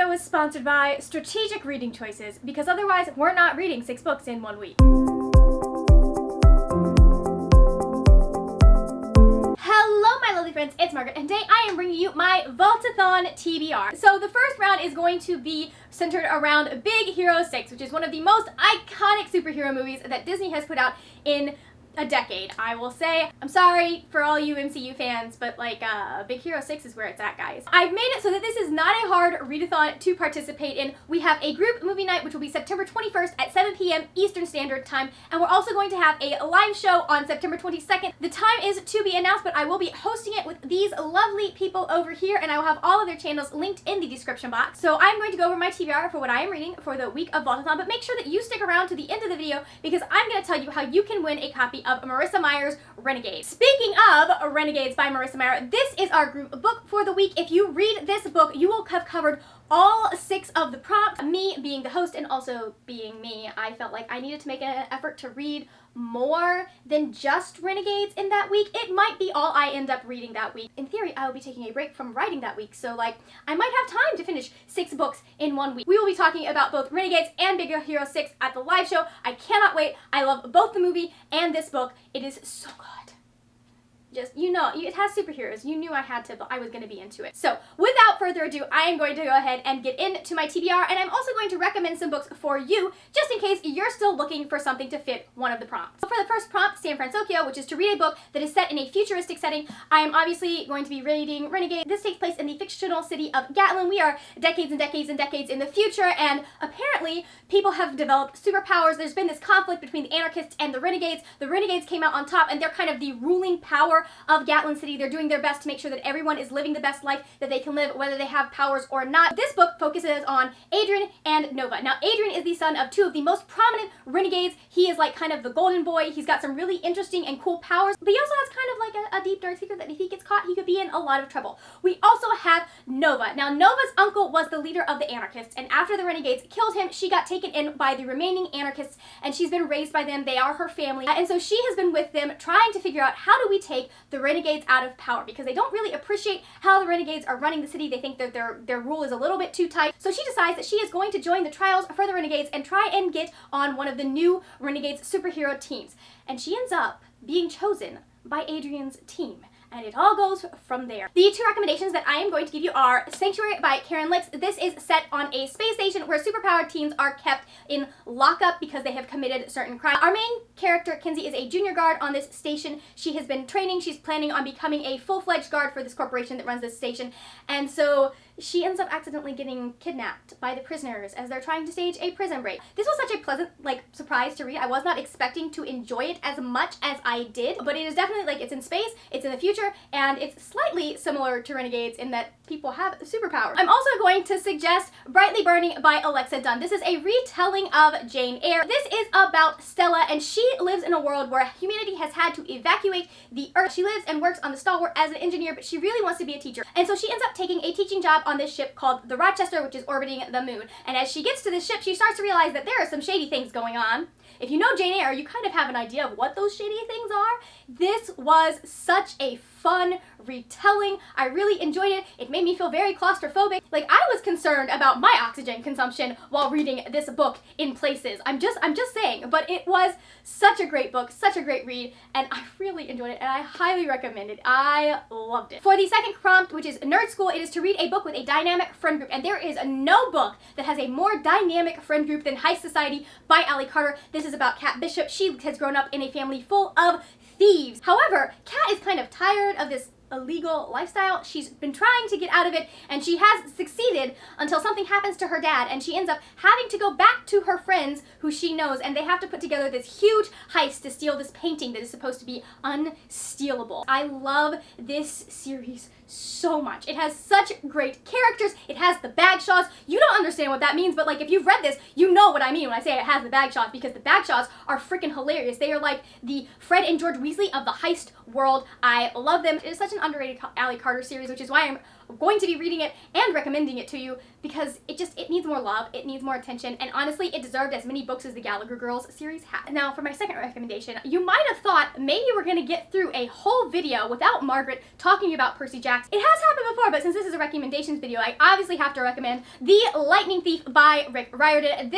video is sponsored by Strategic Reading Choices, because otherwise we're not reading 6 books in 1 week. Hello my lovely friends, it's Margaret, and today I am bringing you my Vault-a-thon TBR. So the first round is going to be centered around Big Hero 6, which is one of the most iconic superhero movies that Disney has put out in a decade, I will say. I'm sorry for all you MCU fans, but like, Big Hero 6 is where it's at, guys. I've made it so that this is not a hard readathon to participate in. We have a group movie night, which will be September 21st at 7 p.m. Eastern Standard Time, and we're also going to have a live show on September 22nd. The time is to be announced, but I will be hosting it with these lovely people over here, and I will have all of their channels linked in the description box. So I'm going to go over my TBR for what I am reading for the week of Vault-a-thon, but make sure that you stick around to the end of the video, because I'm going to tell you how you can win a copy of Marissa Meyer's Renegades. Speaking of Renegades by Marissa Meyer, this is our group book for the week. If you read this book, you will have covered all 6 of the prompts. Me being the host and also being me, I felt like I needed to make an effort to read more than just Renegades in that week. It might be all I end up reading that week. In theory, I will be taking a break from writing that week, so like, I might have time to finish 6 books in 1 week. We will be talking about both Renegades and Big Hero 6 at the live show. I cannot wait. I love both the movie and this book. It is so good. Just, you know, it has superheroes. You knew I had to, but I was going to be into it. So, without further ado, I am going to go ahead and get into my TBR, and I'm also going to recommend some books for you, just in case you're still looking for something to fit one of the prompts. So for the first prompt, San Fransokyo, which is to read a book that is set in a futuristic setting, I am obviously going to be reading Renegade. This takes place in the fictional city of Gatlin. We are decades and decades and decades in the future, and apparently people have developed superpowers. There's been this conflict between the anarchists and the Renegades. The Renegades came out on top, and they're kind of the ruling power of Gatlin City. They're doing their best to make sure that everyone is living the best life that they can live, whether they have powers or not. This book focuses on Adrian and Nova. Now, Adrian is the son of 2 of the most prominent Renegades. He is like kind of the golden boy. He's got some really interesting and cool powers, but he also has kind of like a deep dark secret that if he gets caught, he could be in a lot of trouble. We also have Nova. Now, Nova's uncle was the leader of the anarchists, and after the Renegades killed him, she got taken in by the remaining anarchists, and she's been raised by them. They are her family, and so she has been with them trying to figure out how do we take the Renegades out of power, because they don't really appreciate how the Renegades are running the city. They think that their rule is a little bit too tight. So she decides that she is going to join the trials for the Renegades and try and get on one of the new Renegades superhero teams. And she ends up being chosen by Adrian's team. And it all goes from there. The 2 recommendations that I am going to give you are Sanctuary by Caryn Lix. This is set on a space station where superpowered teens are kept in lockup because they have committed certain crimes. Our main character, Kinsey, is a junior guard on this station. She has been training. She's planning on becoming a full-fledged guard for this corporation that runs this station. And so she ends up accidentally getting kidnapped by the prisoners as they're trying to stage a prison break. This was such a pleasant, like, surprise to read. I was not expecting to enjoy it as much as I did, but it is definitely, like, it's in space, it's in the future, and it's slightly similar to Renegades in that people have superpowers. I'm also going to suggest Brightly Burning by Alexa Donne. This is a retelling of Jane Eyre. This is about Stella, and she lives in a world where humanity has had to evacuate the Earth. She lives and works on the Stalwart as an engineer, but she really wants to be a teacher. And so she ends up taking a teaching job on this ship called the Rochester, which is orbiting the moon. And as she gets to this ship, she starts to realize that there are some shady things going on. If you know Jane Eyre, you kind of have an idea of what those shady things are. This was such a fun retelling. I really enjoyed it. It made me feel very claustrophobic. Like, I was concerned about my oxygen consumption while reading this book in places. I'm just saying, but it was such a great book, such a great read, and I really enjoyed it, and I highly recommend it. I loved it. For the second prompt, which is Nerd School, it is to read a book with a dynamic friend group, and there is no book that has a more dynamic friend group than Heist Society by Allie Carter. This is about Kat Bishop. She has grown up in a family full of thieves. However, Kat is kind of tired of this illegal lifestyle. She's been trying to get out of it, and she has succeeded until something happens to her dad, and she ends up having to go back to her friends who she knows, and they have to put together this huge heist to steal this painting that is supposed to be unstealable. I love this series so much. It has such great characters. It has the Bagshaws. You don't understand what that means, but like, if you've read this, you know what I mean when I say it has the Bagshaws, because the Bagshaws are freaking hilarious. They are like the Fred and George Weasley of the Heist world. I love them. It is such an underrated Allie Carter series, which is why I'm going to be reading it and recommending it to you because it needs more love, it needs more attention, and honestly, it deserved as many books as the Gallagher Girls series had. Now, for my second recommendation, you might have thought maybe we're gonna get through a whole video without Margaret talking about Percy Jackson. It has happened before, but since this is a recommendations video, I obviously have to recommend The Lightning Thief by Rick Riordan.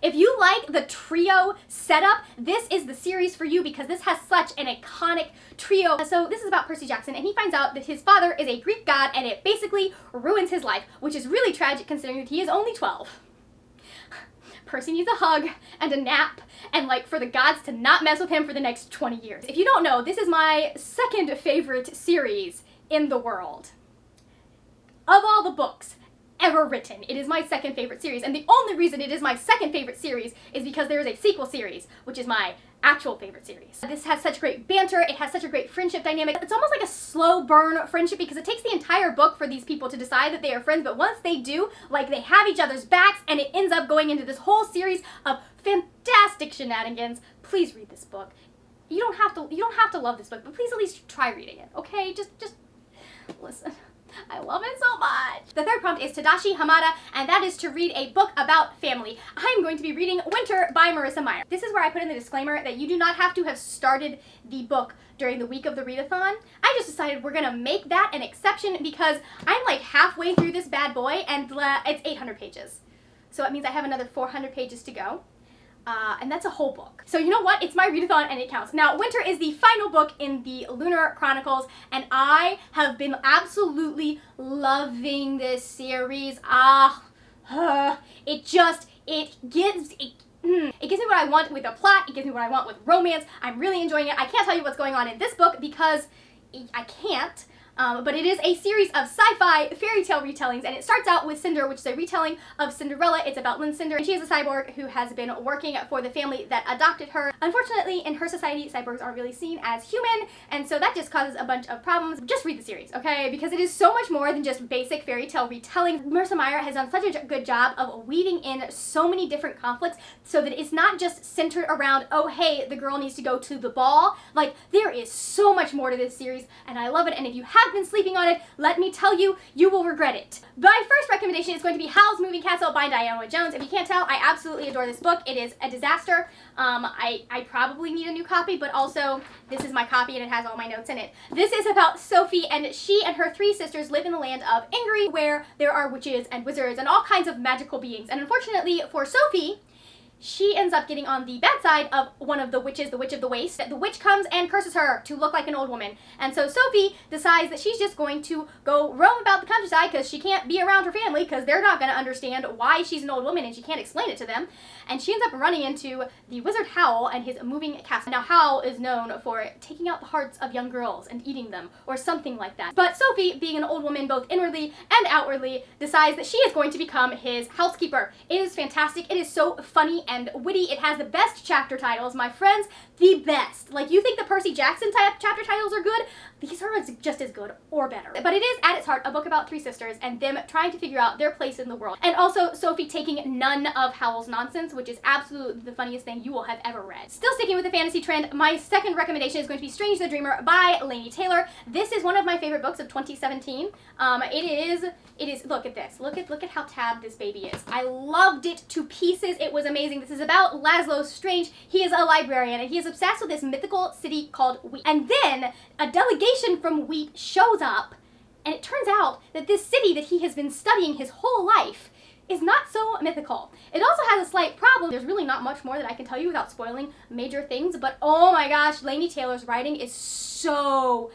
If you like the trio setup, this is the series for you because this has such an iconic trio. So this is about Percy Jackson, and he finds out that his father is a Greek god, and it basically ruins his life, which is really tragic considering that he is only 12. Percy needs a hug and a nap, and like for the gods to not mess with him for the next 20 years. If you don't know, this is my second favorite series in the world. Of all the books ever written, it is my second favorite series, and the only reason it is my second favorite series is because there is a sequel series, which is my actual favorite series. This has such great banter, it has such a great friendship dynamic. It's almost like a slow burn friendship because it takes the entire book for these people to decide that they are friends, but once they do, like, they have each other's backs, and it ends up going into this whole series of fantastic shenanigans. Please read this book. You don't have to love this book, but please at least try reading it, okay? Just listen. I love it so much. The third prompt is Tadashi Hamada, and that is to read a book about family. I'm going to be reading Winter by Marissa Meyer. This is where I put in the disclaimer that you do not have to have started the book during the week of the readathon. I just decided we're gonna make that an exception because I'm like halfway through this bad boy and it's 800 pages. So it means I have another 400 pages to go. And that's a whole book. So you know what? It's my readathon and it counts. Now, Winter is the final book in the Lunar Chronicles, and I have been absolutely loving this series. It gives me what I want with a plot, it gives me what I want with romance. I'm really enjoying it. I can't tell you what's going on in this book because I can't. But it is a series of sci-fi fairy tale retellings, and it starts out with Cinder, which is a retelling of Cinderella. It's about Lynn Cinder, and she is a cyborg who has been working for the family that adopted her. Unfortunately, in her society, cyborgs aren't really seen as human, and so that just causes a bunch of problems. Just read the series, okay? Because it is so much more than just basic fairy tale retelling. Marissa Meyer has done such a good job of weaving in so many different conflicts so that it's not just centered around, oh hey, the girl needs to go to the ball. Like, there is so much more to this series, and I love it, and if you have been sleeping on it, let me tell you, you will regret it. My first recommendation is going to be Howl's Moving Castle by Diana Jones. If you can't tell, I absolutely adore this book. It is a disaster. I probably need a new copy, but also this is my copy and it has all my notes in it. This is about Sophie, and she and her three sisters live in the land of Ingary, where there are witches and wizards and all kinds of magical beings. And unfortunately for Sophie, she ends up getting on the bad side of one of the witches, the Witch of the Waste. The witch comes and curses her to look like an old woman. And so Sophie decides that she's just going to go roam about the countryside because she can't be around her family because they're not going to understand why she's an old woman and she can't explain it to them. And she ends up running into the wizard Howl and his moving castle. Now, Howl is known for taking out the hearts of young girls and eating them or something like that. But Sophie, being an old woman both inwardly and outwardly, decides that she is going to become his housekeeper. It is fantastic. It is so funny and witty. It has the best chapter titles, my friends, the best. Like, you think the Percy Jackson type chapter titles are good? These are just as good or better. But it is, at its heart, a book about three sisters and them trying to figure out their place in the world. And also Sophie taking none of Howl's nonsense, which is absolutely the funniest thing you will have ever read. Still sticking with the fantasy trend, my second recommendation is going to be Strange the Dreamer by Laini Taylor. This is one of my favorite books of 2017. It is, look at this. Look at how tabbed this baby is. I loved it to pieces. It was amazing. This is about Laszlo Strange. He is a librarian and he is obsessed with this mythical city called Wheat. And then a delegation from Wheat shows up, and it turns out that this city that he has been studying his whole life is not so mythical. It also has a slight problem. There's really not much more that I can tell you without spoiling major things, but oh my gosh, Laini Taylor's writing is so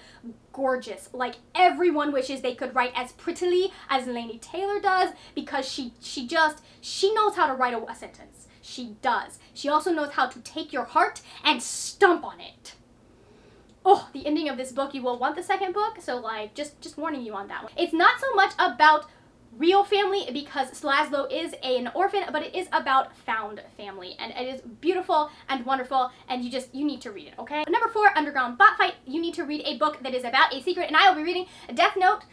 gorgeous. Like, everyone wishes they could write as prettily as Laini Taylor does because she knows how to write a sentence. She does. She also knows how to take your heart and stomp on it. Oh, the ending of this book, you will want the second book, so like, just warning you on that one. It's not so much about real family because Laszlo is an orphan, but it is about found family, and it is beautiful and wonderful, and you need to read it, okay? Number 4, Underground Bot Fight. You need to read a book that is about a secret, and I will be reading Death Note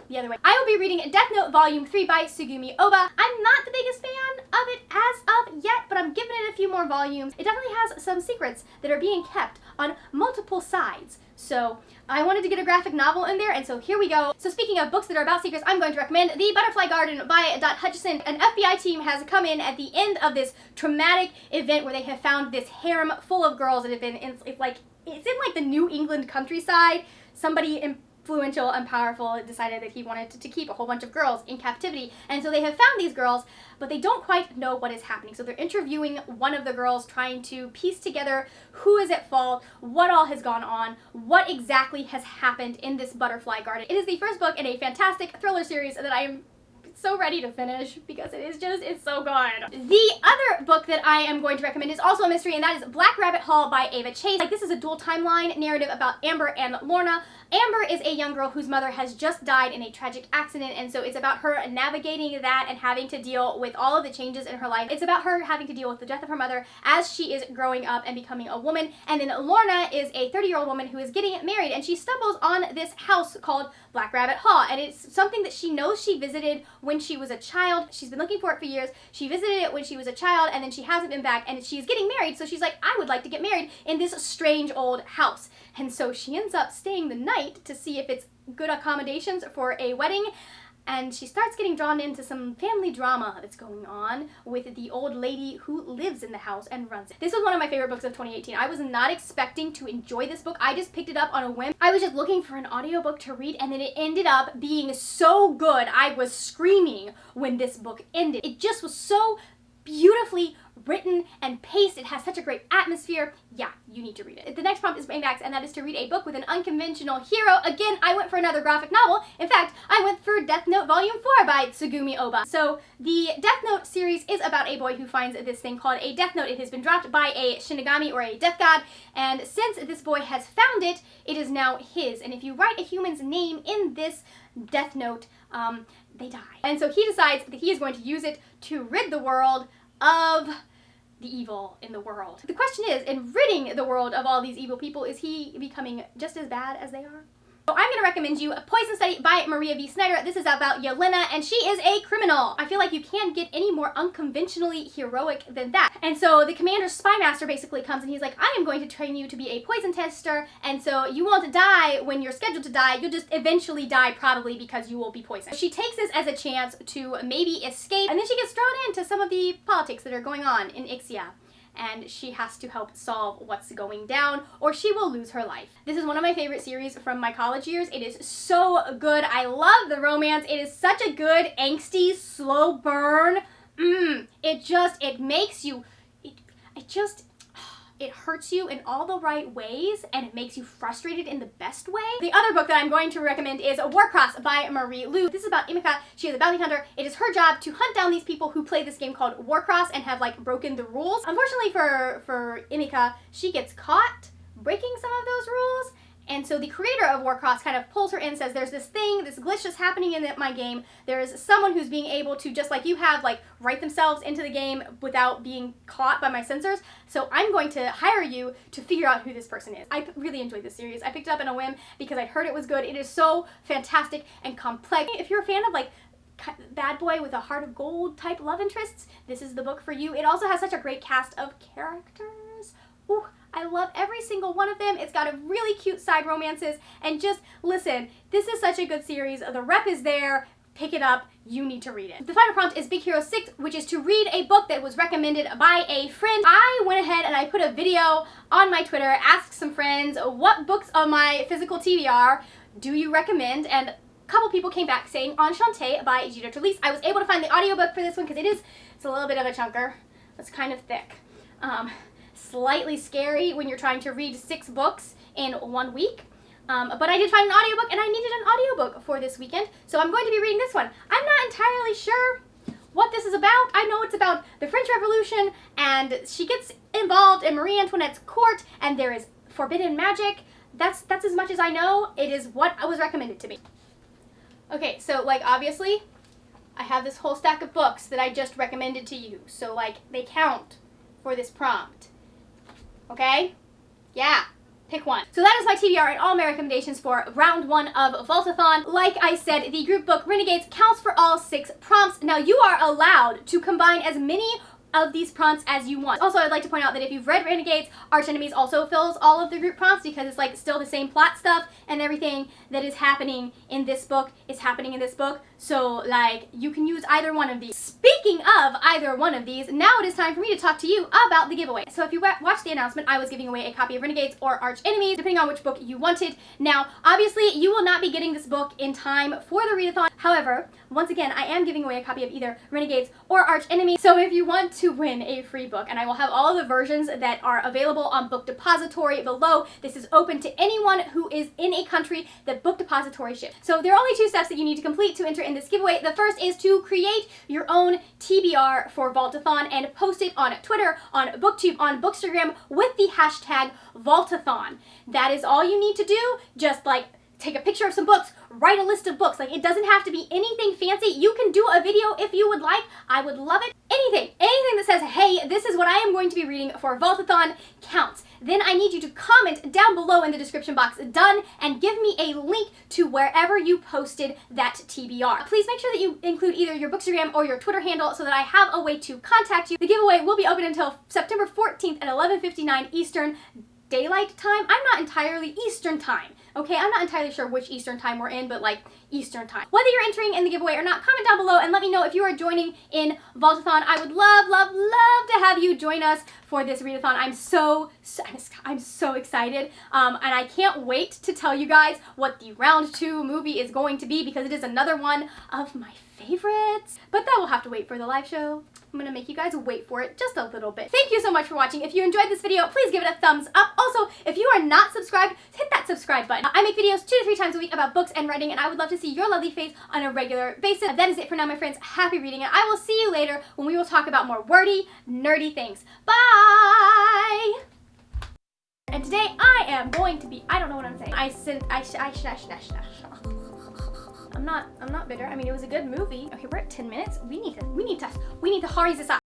the other way. I will be reading Death Note Volume 3 by Sugumi Oba. I'm not the biggest fan of it as of yet, but I'm giving it a few more volumes. It definitely has some secrets that are being kept on multiple sides. So I wanted to get a graphic novel in there, and so here we go. So speaking of books that are about secrets, I'm going to recommend The Butterfly Garden by Dot Hutchison. An FBI team has come in at the end of this traumatic event where they have found this harem full of girls that have been in, it's in like the New England countryside. Somebody influential and powerful decided that he wanted to keep a whole bunch of girls in captivity, and so they have found these girls, but they don't quite know what is happening. So they're interviewing one of the girls, trying to piece together who is at fault, what all has gone on, what exactly has happened in this butterfly garden. It is the first book in a fantastic thriller series that I am so ready to finish because it's so good. The other book that I am going to recommend is also a mystery, and that is Black Rabbit Hall by Ava Chase. This is a dual timeline narrative about Amber and Lorna. Amber is a young girl whose mother has just died in a tragic accident, and so it's about her navigating that and having to deal with all of the changes in her life. It's about her having to deal with the death of her mother as she is growing up and becoming a woman. And then Lorna is a 30-year-old woman who is getting married, and she stumbles on this house called Black Rabbit Hall, and it's something that she knows she visited when she was a child. She's been looking for it for years. She visited it when she was a child, and then she hasn't been back, and she's getting married, so she's like, I would like to get married in this strange old house. And so she ends up staying the night to see if it's good accommodations for a wedding, and she starts getting drawn into some family drama that's going on with the old lady who lives in the house and runs it. This was one of my favorite books of 2018. I was not expecting to enjoy this book. I just picked it up on a whim. I was just looking for an audiobook to read, and then it ended up being so good. I was screaming when this book ended. It just was so beautifully written and paced. It has such a great atmosphere. Yeah, you need to read it. The next prompt is Baymax, and that is to read a book with an unconventional hero. Again, I went for another graphic novel. In fact, I went for Death Note Volume 4 by Tsugumi Oba. So the Death Note series is about a boy who finds this thing called a Death Note. It has been dropped by a Shinigami or a death god, and since this boy has found it, it is now his. And if you write a human's name in this Death Note, they die. And so he decides that he is going to use it to rid the world of the evil in the world. The question is, in ridding the world of all these evil people, is he becoming just as bad as they are? So I'm going to recommend you Poison Study by Maria V. Snyder. This is about Yelena, and she is a criminal. I feel like you can't get any more unconventionally heroic than that. And so the commander's spy master basically comes and he's like, I am going to train you to be a poison tester, and so you won't die when you're scheduled to die. You'll just eventually die, probably because you will be poisoned. She takes this as a chance to maybe escape, and then she gets drawn into some of the politics that are going on in Ixia, and she has to help solve what's going down, or she will lose her life. This is one of my favorite series from my college years. It is so good. I love the romance. It is such a good, angsty, slow burn. It makes you, it hurts you in all the right ways, and it makes you frustrated in the best way. The other book that I'm going to recommend is Warcross by Marie Lu. This is about Imika. She is a bounty hunter. It is her job to hunt down these people who play this game called Warcross and have like broken the rules. Unfortunately for Imika, she gets caught breaking some of those rules, and so the creator of Warcross kind of pulls her in and says, there's this thing, this glitch that's happening in my game. There's someone who's being able to, just like you have, like write themselves into the game without being caught by my sensors. So I'm going to hire you to figure out who this person is. I really enjoyed this series. I picked it up in a whim because I heard it was good. It is so fantastic and complex. If you're a fan of like bad boy with a heart of gold type love interests, this is the book for you. It also has such a great cast of characters. Ooh, I love every single one of them. It's got a really cute side romances, and just listen, this is such a good series. The rep is there. Pick it up. You need to read it. The final prompt is Big Hero 6, which is to read a book that was recommended by a friend. I went ahead and I put a video on my Twitter, asked some friends, what books on my physical TBR do you recommend? And a couple people came back saying Enchanté by Gina Trelease. I was able to find the audiobook for this one because it's a little bit of a chunker. It's kind of thick. Slightly scary when you're trying to read 6 books in 1 week. But I did find an audiobook, and I needed an audiobook for this weekend, so I'm going to be reading this one. I'm not entirely sure what this is about. I know it's about the French Revolution, and she gets involved in Marie Antoinette's court, and there is forbidden magic. That's as much as I know. It is what was recommended to me. Okay, so like obviously, I have this whole stack of books that I just recommended to you, so like they count for this prompt. Okay? Yeah. Pick one. So that is my TBR and all my recommendations for round 1 of Vault-a-thon. Like I said, the group book Renegades counts for all 6 prompts. Now you are allowed to combine as many of these prompts as you want. Also, I'd like to point out that if you've read Renegades, Arch Enemies also fills all of the group prompts because it's like still the same plot stuff and everything that is happening in this book is happening in this book. So like you can use either one of these. Speaking of either one of these, now it is time for me to talk to you about the giveaway. So if you watched the announcement, I was giving away a copy of Renegades or Arch Enemies, depending on which book you wanted. Now, obviously, you will not be getting this book in time for the readathon. However, once again, I am giving away a copy of either Renegades or Arch Enemies. So if you want to win a free book, and I will have all of the versions that are available on Book Depository below. This is open to anyone who is in a country that Book Depository ships. So there are only 2 steps that you need to complete to enter in this giveaway. The first is to create your own TBR for Vault-a-thon and post it on Twitter, on BookTube, on Bookstagram with the hashtag Vault-a-thon. That is all you need to do. Just like take a picture of some books, write a list of books. Like, it doesn't have to be anything fancy. You can do a video if you would like. I would love it. Anything that says, hey, this is what I am going to be reading for Vault-a-thon counts. Then I need you to comment down below in the description box, done, and give me a link to wherever you posted that TBR. Please make sure that you include either your Bookstagram or your Twitter handle so that I have a way to contact you. The giveaway will be open until September 14th at 11:59 Eastern Daylight Time. I'm not entirely Eastern Time. Okay, I'm not entirely sure which Eastern Time we're in, but like Eastern Time. Whether you're entering in the giveaway or not, comment down below and let me know if you are joining in Vault-a-thon. I would love, love, love to have you join us for this readathon. I'm so excited, and I can't wait to tell you guys what the round 2 movie is going to be because it is another one of my favorites. But that will have to wait for the live show. I'm gonna make you guys wait for it just a little bit. Thank you so much for watching. If you enjoyed this video, please give it a thumbs up. Also, if you are not subscribed, hit that subscribe button. I make videos 2 to 3 times a week about books and writing, and I would love to see your lovely face on a regular basis. That is it for now, my friends. Happy reading, and I will see you later when we will talk about more wordy, nerdy things. Bye! And today I am going to be, I don't know what I'm saying. I'm not bitter. I mean, it was a good movie. Okay, we're at 10 minutes. We need to hurry this up.